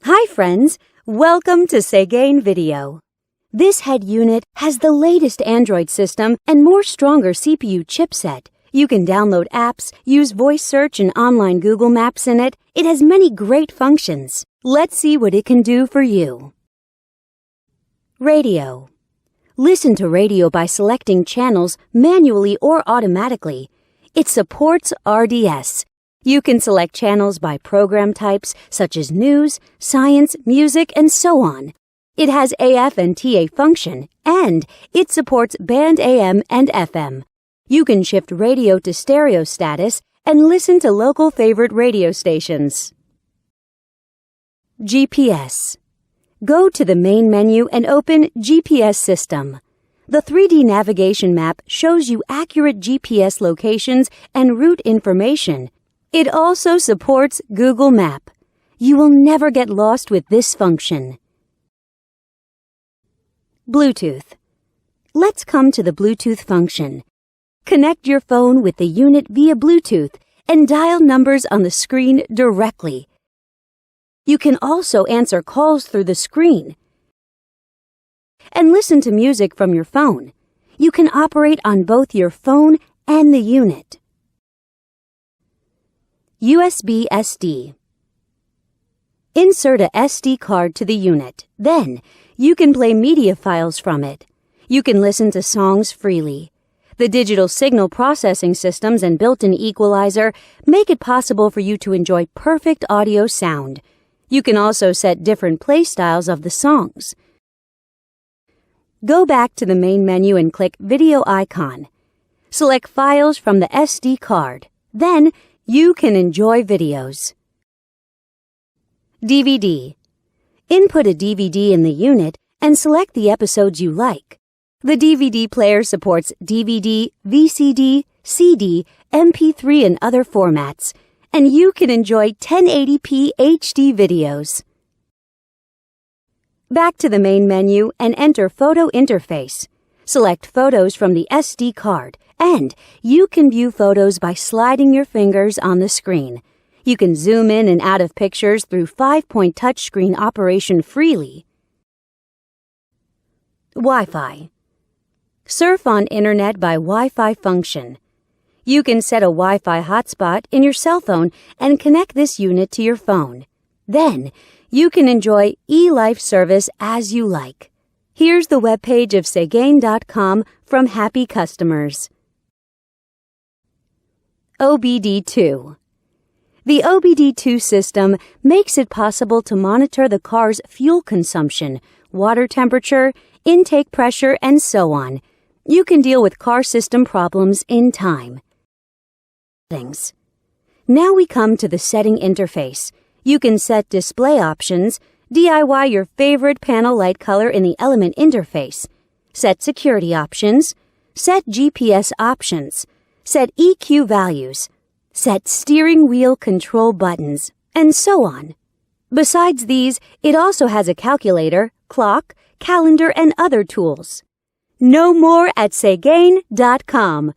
Hi friends, welcome to Segain Video. This head unit has the latest Android system and more stronger CPU chipset. You can download apps, use voice search and online Google Maps in it. It has many great functions. Let's see what it can do for you. Radio. Listen to radio by selecting channels manually or automatically. It supports RDS. You can select channels by program types such as news, science, music, and so on. It has AF and TA function, and it supports band AM and FM. You can shift radio to stereo status and listen to local favorite radio stations. GPS. Go to the main menu and open GPS System. The 3D navigation map shows you accurate GPS locations and route information. It also supports Google Map. You will never get lost with this function. Bluetooth. Let's come to the Bluetooth function. Connect your phone with the unit via Bluetooth and dial numbers on the screen directly. You can also answer calls through the screen and listen to music from your phone. You can operate on both your phone and the unit. USBISD. Insert a SD card to the unit. Then, you can play media files from it. You can listen to songs freely. The digital signal processing systems and built-in equalizer make it possible for you to enjoy perfect audio sound. You can also set different play styles of the songs. Go back to the main menu and click Video icon. Select Files from the SD card. Then, you can enjoy videos. DVD. Input a DVD in the unit and select the episodes you like. The DVD player supports DVD, VCD, CD, MP3 and other formats, and you can enjoy 1080p HD videos. Back to the main menu and enter Photo Interface. Select photos from the SD card, and you can view photos by sliding your fingers on the screen. You can zoom in and out of pictures through 5-point touchscreen operation freely. Wi-Fi. Surf on Internet by Wi-Fi function. You can set a Wi-Fi hotspot in your cell phone and connect this unit to your phone. Then, you can enjoy eLife service as you like. Here's the webpage of Segain.com from happy customers. OBD2. The OBD2 system makes it possible to monitor the car's fuel consumption, water temperature, intake pressure, and so on. You can deal with car system problems in time. Settings. Now we come to the setting interface. You can set display options, DIY your favorite panel light color in the element interface, set security options, set GPS options, set EQ values, set steering wheel control buttons, and so on. Besides these, it also has a calculator, clock, calendar, and other tools. Know more at Segain.com.